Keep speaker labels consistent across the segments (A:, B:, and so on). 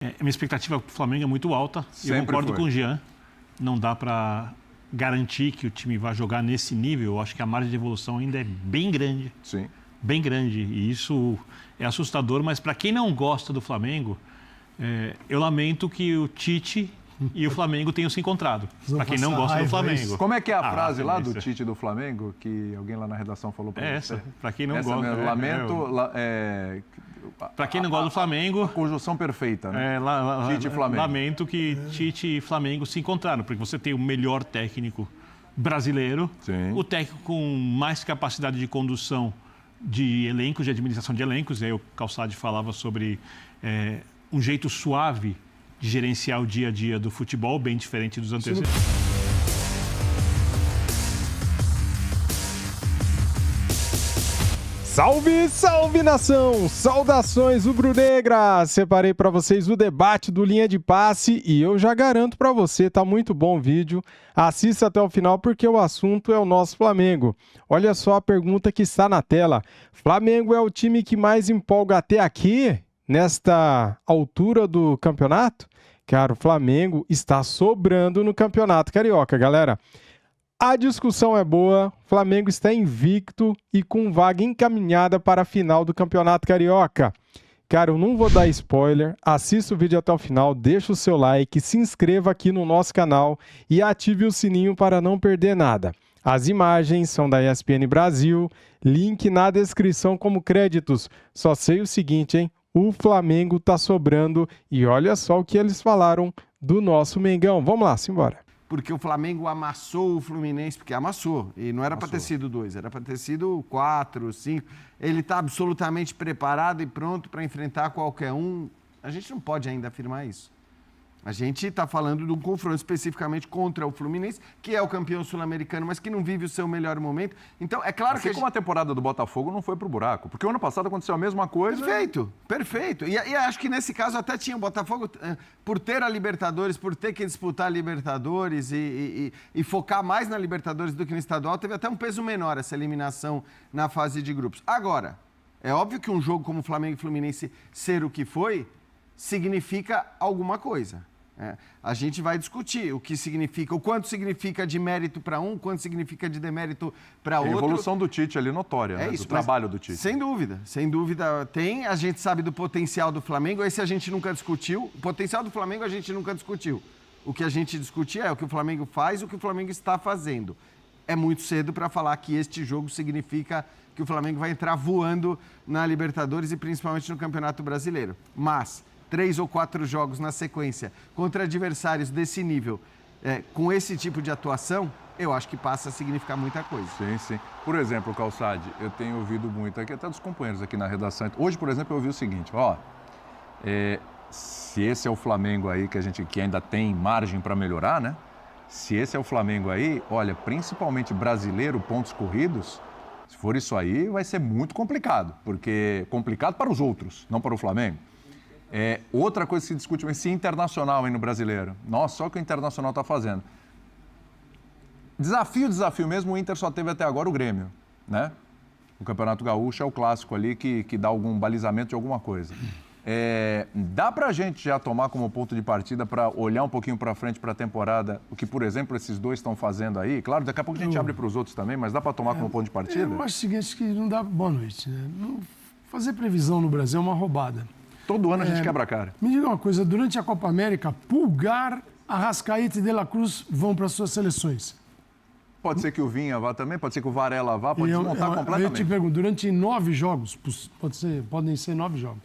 A: Minha expectativa para o Flamengo é muito alta.
B: Sempre
A: eu concordo
B: foi.
A: com o Jean. Não dá para garantir que o time vai jogar nesse nível. Eu acho que a margem de evolução ainda é bem grande.
B: Sim.
A: Bem grande. E isso é assustador. Mas para quem não gosta do Flamengo, eu lamento que o Tite e o Flamengo tenham se encontrado. Para quem não gosta do Flamengo.
B: Como é que é a frase lá do
A: isso.
B: Tite do Flamengo, que alguém lá na redação falou para você?
A: Essa, para quem não
B: Essa
A: gosta.
B: mesmo, lamento...
A: Para quem não gosta do Flamengo...
B: Conjunção perfeita, né?
A: Tite
B: e Flamengo.
A: Lamento que Tite e Flamengo se encontraram, porque você tem o melhor técnico brasileiro,
B: Sim.
A: o técnico com mais capacidade de condução de elencos, de administração de elencos. E aí o Calçade falava sobre um jeito suave de gerenciar o dia a dia do futebol, bem diferente dos antecedentes.
C: Salve, salve nação! Saudações rubro-negras! Separei para vocês o debate do Linha de Passe e eu já garanto para você, tá muito bom o vídeo. Assista até o final porque o assunto é o nosso Flamengo. Olha só a pergunta que está na tela. Flamengo é o time que mais empolga até aqui, nesta altura do campeonato? Cara, o Flamengo está sobrando no Campeonato Carioca, galera. A discussão é boa, o Flamengo está invicto e com vaga encaminhada para a final do Campeonato Carioca. Cara, eu não vou dar spoiler, assista o vídeo até o final, deixa o seu like, se inscreva aqui no nosso canal e ative o sininho para não perder nada. As imagens são da ESPN Brasil, link na descrição como créditos. Só sei o seguinte, hein? O Flamengo tá sobrando e olha só o que eles falaram do nosso Mengão. Vamos lá, simbora.
D: Porque o Flamengo amassou o Fluminense, porque amassou. E não era para ter sido 2, era para ter sido 4, 5. Ele está absolutamente preparado e pronto para enfrentar qualquer um. A gente não pode ainda afirmar isso. A gente está falando de um confronto especificamente contra o Fluminense, que é o campeão sul-americano, mas que não vive o seu melhor momento. Então, é claro
B: assim
D: que...
B: como a temporada do Botafogo não foi pro buraco. Porque o ano passado aconteceu a mesma coisa.
D: Perfeito, perfeito. E acho que nesse caso até tinha o Botafogo, por ter a Libertadores, por ter que disputar a Libertadores e focar mais na Libertadores do que no estadual, teve até um peso menor essa eliminação na fase de grupos. Agora, é óbvio que um jogo como Flamengo e Fluminense ser o que foi, significa alguma coisa. A gente vai discutir o que significa, o quanto significa de mérito para um, quanto significa de demérito para outro.
B: A evolução do Tite ali notória, né?
D: Isso,
B: do trabalho do Tite.
D: Sem dúvida tem. A gente sabe do potencial do Flamengo, esse a gente nunca discutiu. O potencial do Flamengo a gente nunca discutiu. O que a gente discutia é o que o Flamengo faz e o que o Flamengo está fazendo. É muito cedo para falar que este jogo significa que o Flamengo vai entrar voando na Libertadores e principalmente no Campeonato Brasileiro. Mas 3 ou 4 jogos na sequência contra adversários desse nível, com esse tipo de atuação, eu acho que passa a significar muita coisa.
B: Sim, sim. Por exemplo, Calçade, eu tenho ouvido muito aqui, até dos companheiros aqui na redação. Hoje, por exemplo, eu ouvi o seguinte, se esse é o Flamengo aí que ainda tem margem para melhorar, né? Se esse é o Flamengo aí, olha, principalmente brasileiro, pontos corridos, se for isso aí, vai ser muito complicado, porque complicado para os outros, não para o Flamengo. Outra coisa que se discute é esse internacional aí no brasileiro. Nossa, só o que o internacional está fazendo. Desafio mesmo, o Inter só teve até agora o Grêmio, né? O Campeonato Gaúcho é o clássico ali que dá algum balizamento de alguma coisa. Dá pra gente já tomar como ponto de partida para olhar um pouquinho para frente para a temporada, o que, por exemplo, esses dois estão fazendo aí? Claro, daqui a pouco a gente abre para os outros também, mas dá para tomar como ponto de partida?
E: Eu acho o seguinte, que não dá... Boa noite, né? Fazer previsão no Brasil é uma roubada.
B: Todo ano a gente quebra a cara.
E: Me diga uma coisa, durante a Copa América, Pulgar, Arrascaeta e De La Cruz vão para suas seleções.
B: Pode ser que o Vinha vá também, pode ser que o Varela vá, pode desmontar completamente.
E: Eu te pergunto, durante 9 jogos, podem ser 9 jogos,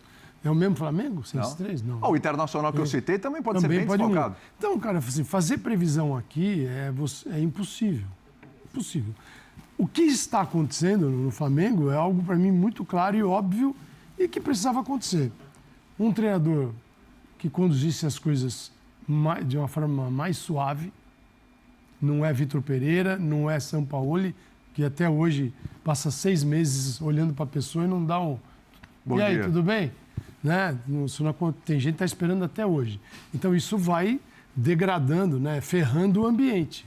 E: é o mesmo Flamengo? Sem esses 3? Não.
B: O Internacional que eu citei também pode ser bem desfocado.
E: Então, cara, assim, fazer previsão aqui é impossível. Impossível. O que está acontecendo no Flamengo é algo, para mim, muito claro e óbvio e que precisava acontecer. Um treinador que conduzisse as coisas de uma forma mais suave, não é Vitor Pereira, não é Sampaoli, que até hoje passa 6 meses olhando para a pessoa e não dá um...
B: Bom
E: e aí,
B: dia.
E: tudo bem? Né? Tem gente que está esperando até hoje. Então isso vai degradando, né? Ferrando o ambiente.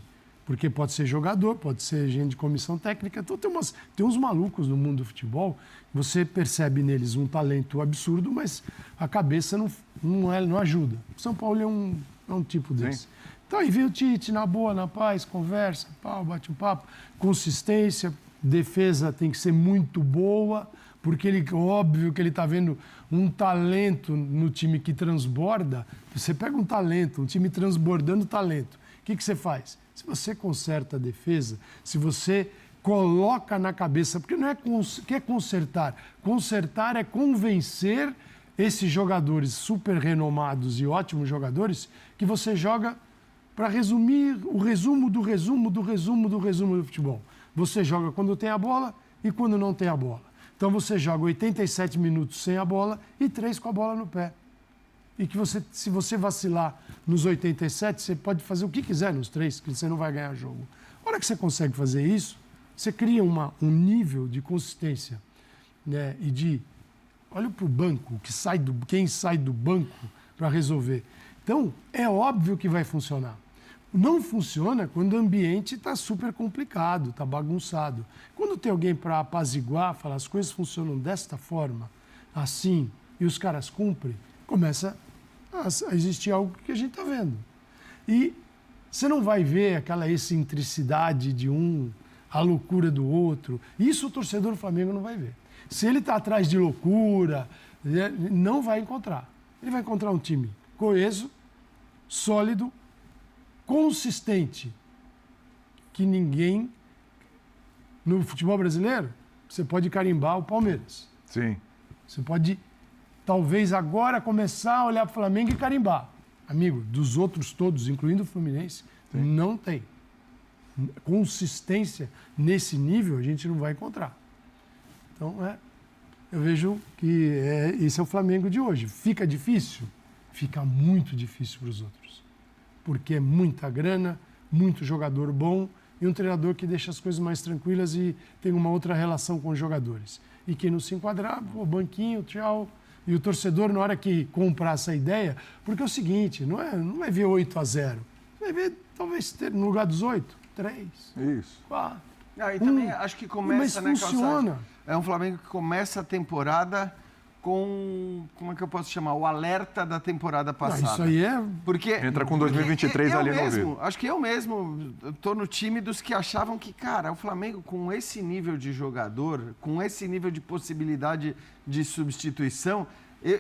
E: Porque pode ser jogador, pode ser gente de comissão técnica. Então tem uns malucos no mundo do futebol, você percebe neles um talento absurdo, mas a cabeça não ajuda. O São Paulo é um tipo desse.
B: Sim.
E: Então aí vem o Tite, na boa, na paz, conversa, pau, bate um papo, consistência, defesa tem que ser muito boa, porque óbvio que ele está vendo um talento no time que transborda. Você pega um talento, um time transbordando talento, o que você faz? Se você conserta a defesa, se você coloca na cabeça, porque não é que é consertar. Consertar é convencer esses jogadores super renomados e ótimos jogadores que você joga para resumir o resumo do resumo do resumo do resumo do futebol. Você joga quando tem a bola e quando não tem a bola. Então você joga 87 minutos sem a bola e 3 com a bola no pé. E que se você vacilar nos 87, você pode fazer o que quiser nos 3, que você não vai ganhar jogo. A hora que você consegue fazer isso, você cria um nível de consistência, né? E de... Olha para o banco, quem sai do banco para resolver. Então, é óbvio que vai funcionar. Não funciona quando o ambiente está super complicado, está bagunçado. Quando tem alguém para apaziguar, falar as coisas funcionam desta forma, assim, e os caras cumprem, começa a existir algo que a gente está vendo. E você não vai ver aquela excentricidade de um, a loucura do outro. Isso o torcedor do Flamengo não vai ver. Se ele está atrás de loucura, não vai encontrar. Ele vai encontrar um time coeso, sólido, consistente, que ninguém... No futebol brasileiro, você pode carimbar o Palmeiras.
B: Sim.
E: Você pode, talvez, agora começar a olhar para o Flamengo e carimbar. Amigo, dos outros todos, incluindo o Fluminense, não tem. Consistência nesse nível a gente não vai encontrar. Então, eu vejo que esse é o Flamengo de hoje. Fica difícil? Fica muito difícil para os outros. Porque é muita grana, muito jogador bom e um treinador que deixa as coisas mais tranquilas e tem uma outra relação com os jogadores. E quem não se enquadrar, o banquinho, tchau. E o torcedor, na hora que comprar essa ideia, porque é o seguinte, não vai ver 8-0, vai ver, talvez, no lugar dos 8, 3,
B: Isso.
E: 4.
D: E também acho que começa,
E: mas funciona.
D: Calçade? É um Flamengo que começa a temporada com, como é que eu posso chamar? O alerta da temporada passada.
E: Isso aí é...
D: Porque,
B: Entra com 2023 ali no ouvido.
D: Acho que eu mesmo estou no time dos que achavam que, cara, o Flamengo com esse nível de jogador, com esse nível de possibilidade de substituição,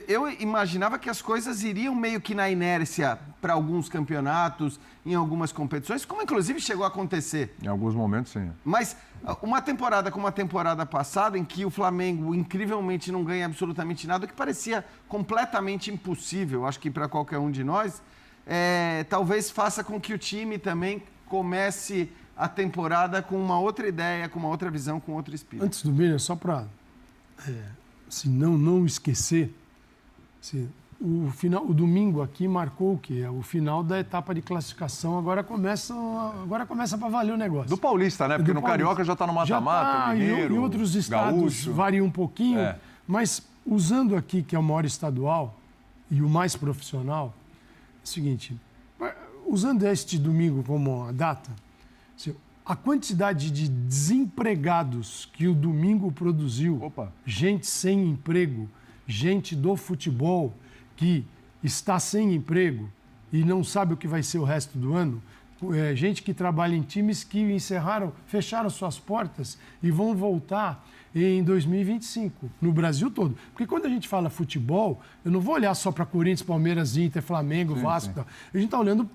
D: eu imaginava que as coisas iriam meio que na inércia para alguns campeonatos, em algumas competições, como inclusive chegou a acontecer.
B: Em alguns momentos, sim.
D: Mas uma temporada como a temporada passada, em que o Flamengo incrivelmente não ganha absolutamente nada, o que parecia completamente impossível, acho que para qualquer um de nós, talvez faça com que o time também comece a temporada com uma outra ideia, com uma outra visão, com outro espírito.
E: Antes do Miller, só para não esquecer, o domingo aqui marcou o quê? O final da etapa de classificação. Agora começa para valer o negócio.
B: Do Paulista, né? Porque no Carioca já está no mata-mata, Mineiro,
E: e outros estados
B: Gaúcho.
E: variam um pouquinho. Mas usando aqui, que é o maior estadual e o mais profissional, é o seguinte, usando este domingo como a data, a quantidade de desempregados que o domingo produziu, gente sem emprego, gente do futebol que está sem emprego e não sabe o que vai ser o resto do ano, gente que trabalha em times que fecharam suas portas e vão voltar em 2025, no Brasil todo. Porque quando a gente fala futebol, eu não vou olhar só para Corinthians, Palmeiras, Inter, Flamengo, Vasco. Sim. A gente está olhando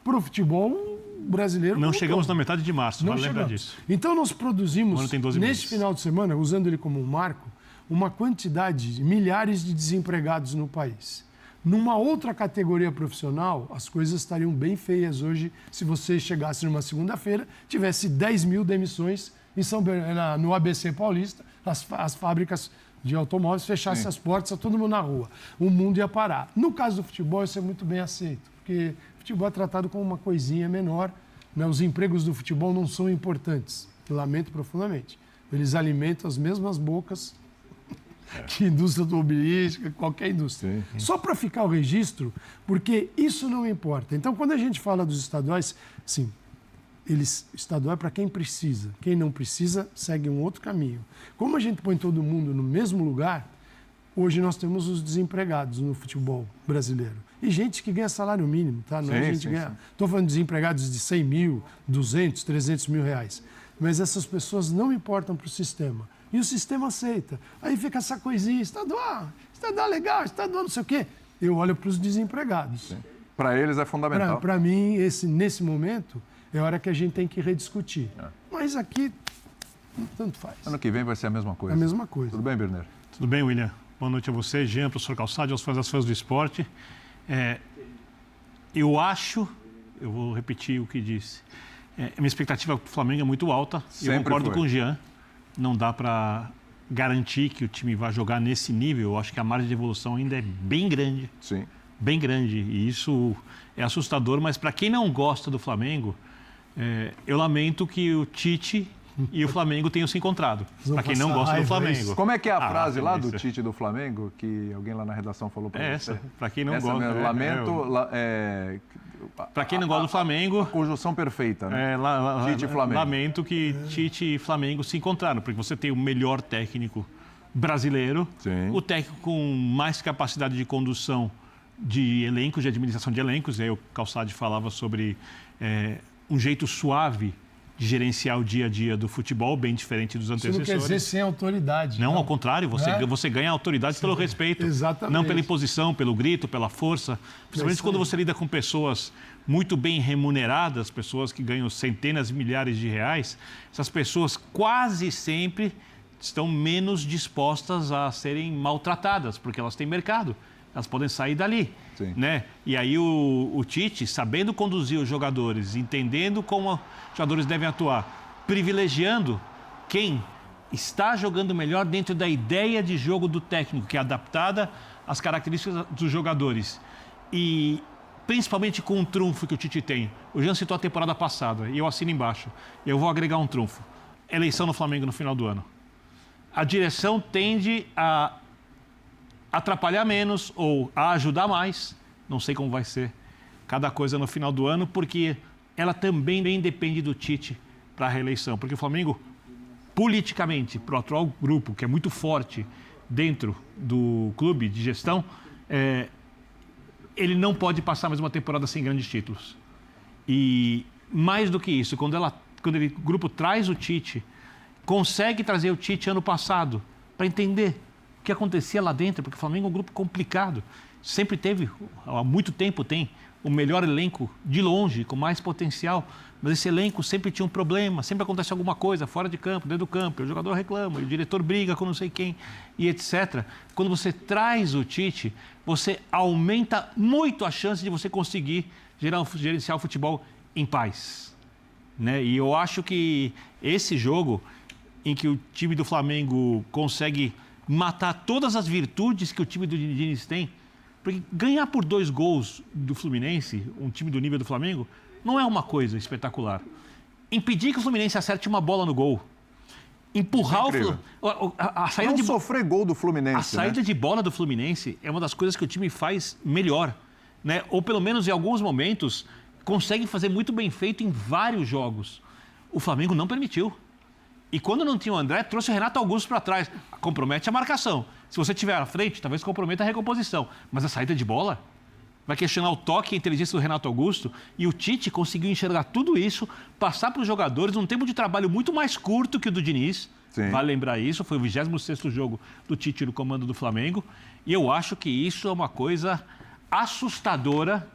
E: para o futebol brasileiro.
A: Não chegamos na metade de março, vale lembrar disso.
E: Então nós produzimos, neste final de semana, usando ele como um marco, uma quantidade de milhares de desempregados no país. Numa outra categoria profissional, as coisas estariam bem feias hoje se você chegasse numa segunda-feira, tivesse 10 mil demissões no ABC Paulista, as fábricas de automóveis fechassem as portas, todo mundo na rua. O mundo ia parar. No caso do futebol, isso é muito bem aceito, porque o futebol é tratado como uma coisinha menor, né? Os empregos do futebol não são importantes, lamento profundamente. Eles alimentam as mesmas bocas que indústria automobilística, qualquer indústria. Sim. Só para ficar o registro, porque isso não importa. Então, quando a gente fala dos estaduais, assim, estadual é para quem precisa. Quem não precisa, segue um outro caminho. Como a gente põe todo mundo no mesmo lugar, hoje nós temos os desempregados no futebol brasileiro. E gente que ganha salário mínimo, tá? Não é gente que ganha... Estou falando de desempregados de 100 mil, 200, 300 mil reais. Mas essas pessoas não importam para o sistema. E o sistema aceita. Aí fica essa coisinha, estadual legal, estadual não sei o quê. Eu olho para os desempregados.
B: Para eles é fundamental.
E: Para mim, nesse momento, é a hora que a gente tem que rediscutir. Mas aqui, tanto faz.
B: Ano que vem vai ser a mesma coisa.
E: A mesma coisa.
B: Tudo bem, Birner?
A: Tudo bem, William? Boa noite a você, Jean, professor Calçade, aos fãs do esporte. Eu vou repetir o que disse, minha expectativa para o Flamengo é muito alta.
B: Sempre
A: eu concordo
B: foi.
A: com o Jean, não dá para garantir que o time vai jogar nesse nível. Eu acho que a margem de evolução ainda é bem grande.
B: Sim.
A: Bem grande, e isso é assustador, mas para quem não gosta do Flamengo, eu lamento que o Tite e o Flamengo tenham se encontrado. Para quem não gosta do Flamengo.
B: Como é que é a frase lá do
A: isso.
B: Tite do Flamengo, que alguém lá na redação falou para você?
A: Para quem não
B: Essa
A: gosta.
B: mesmo, lamento.
A: Para quem não gosta do Flamengo.
B: Conjunção perfeita, né?
A: Tite e Flamengo. Lamento que Tite e Flamengo se encontraram, porque você tem o melhor técnico brasileiro,
B: Sim.
A: o técnico com mais capacidade de condução de elencos, de administração de elencos. Aí o Calçade falava sobre um jeito suave de gerenciar o dia a dia do futebol, bem diferente dos antecessores.
E: Isso não quer dizer sem autoridade.
A: Não, ao contrário, você ganha autoridade pelo respeito.
E: Exatamente.
A: Não pela imposição, pelo grito, pela força. Principalmente quando você lida com pessoas muito bem remuneradas, pessoas que ganham centenas de milhares de reais. Essas pessoas quase sempre estão menos dispostas a serem maltratadas, porque elas têm mercado. Elas podem sair dali, né? E aí o Tite, sabendo conduzir os jogadores, entendendo como os jogadores devem atuar, privilegiando quem está jogando melhor dentro da ideia de jogo do técnico, que é adaptada às características dos jogadores. E principalmente com um trunfo que o Tite tem. O Jean citou a temporada passada, e eu assino embaixo. Eu vou agregar um trunfo. Eleição no Flamengo no final do ano. A direção tende a atrapalhar menos ou a ajudar mais, não sei como vai ser cada coisa no final do ano, porque ela também depende do Tite para a reeleição. Porque o Flamengo, politicamente, para o atual grupo, que é muito forte dentro do clube de gestão, ele não pode passar mais uma temporada sem grandes títulos. E mais do que isso, quando o grupo traz o Tite, consegue trazer o Tite ano passado para entender o que acontecia lá dentro, porque o Flamengo é um grupo complicado. Sempre teve, há muito tempo tem, o melhor elenco de longe, com mais potencial, mas esse elenco sempre tinha um problema, sempre acontece alguma coisa fora de campo, dentro do campo, o jogador reclama, o diretor briga com não sei quem, e etc. Quando você traz o Tite, você aumenta muito a chance de você conseguir gerenciar o futebol em paz, né? E eu acho que esse jogo, em que o time do Flamengo consegue matar todas as virtudes que o time do Diniz tem, porque ganhar por 2 gols do Fluminense, um time do nível do Flamengo, não é uma coisa espetacular. Impedir que o Fluminense acerte uma bola no gol, empurrar a saída
B: não sofrer gol do Fluminense.
A: A saída de bola do Fluminense é uma das coisas que o time faz melhor, né? Ou pelo menos em alguns momentos consegue fazer muito bem feito em vários jogos. O Flamengo não permitiu. E quando não tinha o André, trouxe o Renato Augusto para trás. Compromete a marcação. Se você estiver à frente, talvez comprometa a recomposição. Mas a saída de bola vai questionar o toque e a inteligência do Renato Augusto. E o Tite conseguiu enxergar tudo isso, passar para os jogadores num tempo de trabalho muito mais curto que o do Diniz.
B: Sim.
A: Vale lembrar isso, foi o 26º jogo do Tite no comando do Flamengo. E eu acho que isso é uma coisa assustadora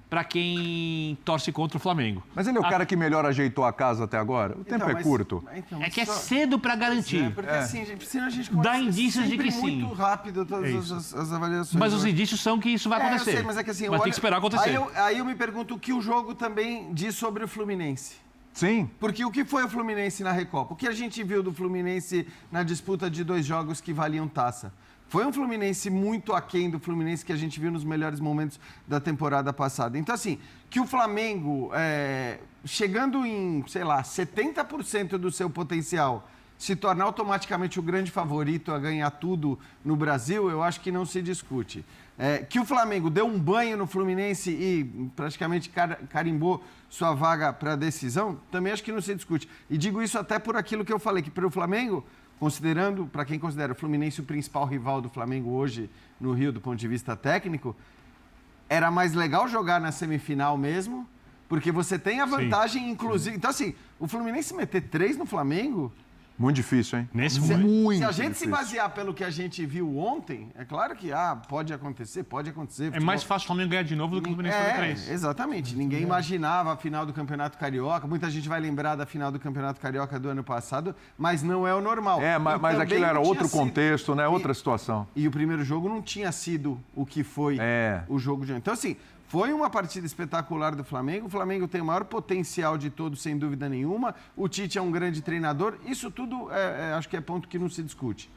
A: para quem torce contra o Flamengo.
B: Mas ele é o cara que melhor ajeitou a casa até agora? O tempo é curto.
A: É que é cedo para garantir.
D: Porque assim, senão a gente começa
A: Dá indícios de que sim.
D: muito rápido todas as avaliações.
A: Mas os indícios são que isso vai acontecer.
D: Eu sei, mas é que assim...
A: Mas tem que esperar acontecer.
D: Aí eu me pergunto o que o jogo também diz sobre o Fluminense.
B: Sim.
D: Porque o que foi o Fluminense na Recopa? O que a gente viu do Fluminense na disputa de 2 jogos que valiam taça? Foi um Fluminense muito aquém do Fluminense que a gente viu nos melhores momentos da temporada passada. Então, assim, que o Flamengo, chegando em, sei lá, 70% do seu potencial, se tornar automaticamente o grande favorito a ganhar tudo no Brasil, eu acho que não se discute. Que o Flamengo deu um banho no Fluminense e praticamente carimbou sua vaga para a decisão, também acho que não se discute. E digo isso até por aquilo que eu falei, que para o Flamengo, considerando, para quem considera o Fluminense o principal rival do Flamengo hoje no Rio do ponto de vista técnico, era mais legal jogar na semifinal mesmo, porque você tem a vantagem, inclusive... Então, assim, o Fluminense meter 3 no Flamengo...
B: Muito difícil, hein?
A: Nesse momento.
D: Se a gente se basear pelo que a gente viu ontem, é claro que pode acontecer.
A: É mais fácil o Flamengo ganhar de novo do que o Fluminense fazer 3.
D: Exatamente. Ninguém imaginava a final do Campeonato Carioca. Muita gente vai lembrar da final do Campeonato Carioca do ano passado, mas não é o normal.
B: Mas aquilo era outro contexto, né? Outra situação.
D: E o primeiro jogo não tinha sido o que foi o jogo de ontem. Então, assim, foi uma partida espetacular do Flamengo. O Flamengo tem o maior potencial de todos, sem dúvida nenhuma. O Tite é um grande treinador. Isso tudo, acho que é ponto que não se discute.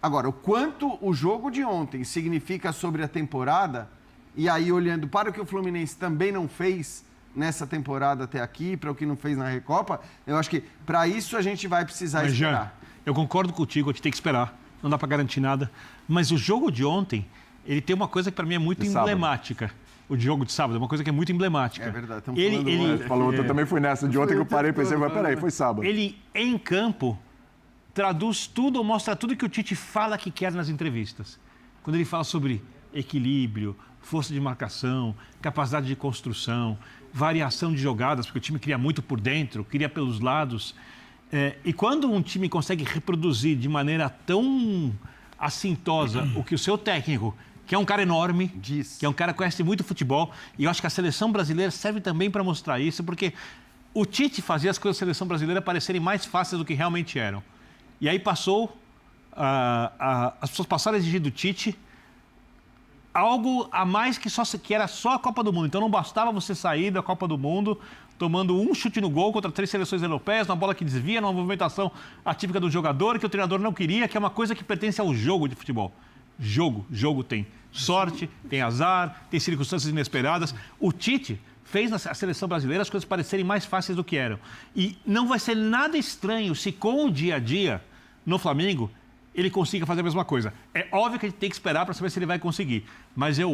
D: Agora, o quanto o jogo de ontem significa sobre a temporada, e aí olhando para o que o Fluminense também não fez nessa temporada até aqui, para o que não fez na Recopa, eu acho que para isso a gente vai precisar esperar.
A: Jean, eu concordo contigo, a gente tem que esperar. Não dá para garantir nada. Mas o jogo de ontem, ele tem uma coisa que para mim é muito emblemática. O jogo de sábado é uma coisa que é muito emblemática.
D: É verdade, estamos
B: falando eu também fui nessa de ontem que eu parei e pensei, mas peraí, foi sábado.
A: Ele, em campo, traduz tudo ou mostra tudo que o Tite fala que quer nas entrevistas. Quando ele fala sobre equilíbrio, força de marcação, capacidade de construção, variação de jogadas, porque o time cria muito por dentro, cria pelos lados. E quando um time consegue reproduzir de maneira tão assintosa o que o seu técnico, que é um cara enorme, que é um cara que conhece muito futebol, e eu acho que a seleção brasileira serve também para mostrar isso, porque o Tite fazia as coisas da seleção brasileira parecerem mais fáceis do que realmente eram. E aí as pessoas passaram a exigir do Tite algo a mais que era só a Copa do Mundo. Então não bastava você sair da Copa do Mundo tomando um chute no gol contra 3 seleções europeias, uma bola que desvia, numa movimentação atípica do jogador, que o treinador não queria, que é uma coisa que pertence ao jogo de futebol. Jogo tem sorte, tem azar, tem circunstâncias inesperadas. O Tite fez na seleção brasileira as coisas parecerem mais fáceis do que eram. E não vai ser nada estranho se com o dia a dia, no Flamengo, ele consiga fazer a mesma coisa. É óbvio que a gente tem que esperar para saber se ele vai conseguir. Mas eu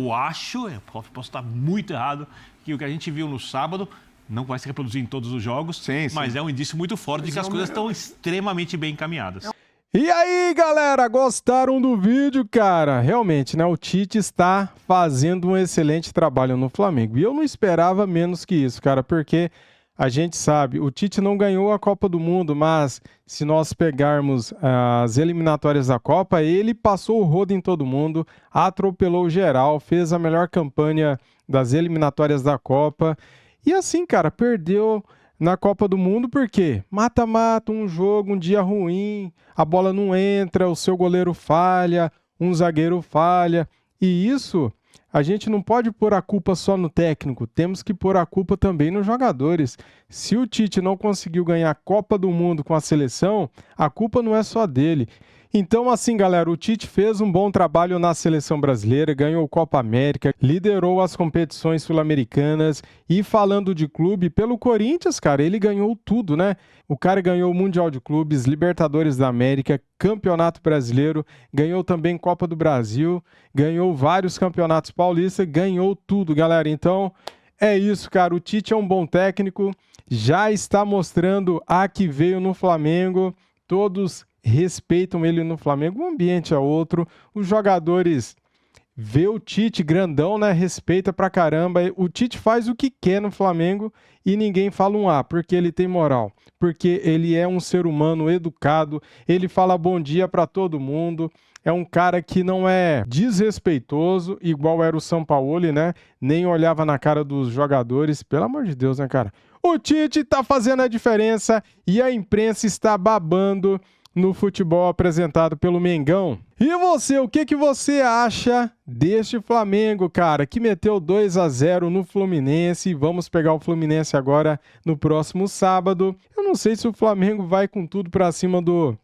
A: posso estar muito errado, que o que a gente viu no sábado não vai se reproduzir em todos os jogos, mas é um indício muito forte de que as coisas estão extremamente bem encaminhadas.
C: E aí, galera, gostaram do vídeo, cara? Realmente, né? O Tite está fazendo um excelente trabalho no Flamengo. E eu não esperava menos que isso, cara, porque a gente sabe, o Tite não ganhou a Copa do Mundo, mas se nós pegarmos as eliminatórias da Copa, ele passou o rodo em todo mundo, atropelou geral, fez a melhor campanha das eliminatórias da Copa. E assim, cara, perdeu na Copa do Mundo, por quê? Mata-mata, um jogo, um dia ruim, a bola não entra, o seu goleiro falha, um zagueiro falha. E isso, a gente não pode pôr a culpa só no técnico, temos que pôr a culpa também nos jogadores. Se o Tite não conseguiu ganhar a Copa do Mundo com a seleção, a culpa não é só dele. Então, assim, galera, o Tite fez um bom trabalho na seleção brasileira, ganhou Copa América, liderou as competições sul-americanas e falando de clube, pelo Corinthians, cara, ele ganhou tudo, né? O cara ganhou o Mundial de Clubes, Libertadores da América, Campeonato Brasileiro, ganhou também Copa do Brasil, ganhou vários campeonatos paulistas, ganhou tudo, galera. Então, é isso, cara, o Tite é um bom técnico, já está mostrando a que veio no Flamengo, todos respeitam ele no Flamengo, o ambiente é outro, os jogadores vê o Tite grandão, né? Respeita pra caramba, o Tite faz o que quer no Flamengo e ninguém fala um A, porque ele tem moral, porque ele é um ser humano educado, ele fala bom dia pra todo mundo, é um cara que não é desrespeitoso, igual era o Sampaoli, né? Nem olhava na cara dos jogadores, pelo amor de Deus, né, cara? O Tite tá fazendo a diferença e a imprensa está babando no futebol apresentado pelo Mengão. E você, o que você acha deste Flamengo, cara, que meteu 2-0 no Fluminense? Vamos pegar o Fluminense agora no próximo sábado. Eu não sei se o Flamengo vai com tudo pra cima do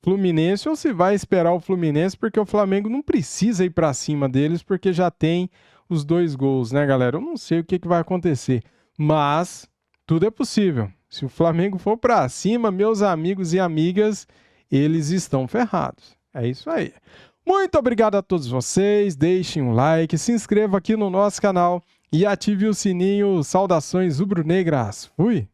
C: Fluminense ou se vai esperar o Fluminense, porque o Flamengo não precisa ir pra cima deles, porque já tem os 2 gols, né, galera? Eu não sei o que vai acontecer, mas tudo é possível. Se o Flamengo for pra cima, meus amigos e amigas, eles estão ferrados. É isso aí. Muito obrigado a todos vocês, deixem um like, se inscreva aqui no nosso canal e ative o sininho. Saudações rubro-negras. Fui!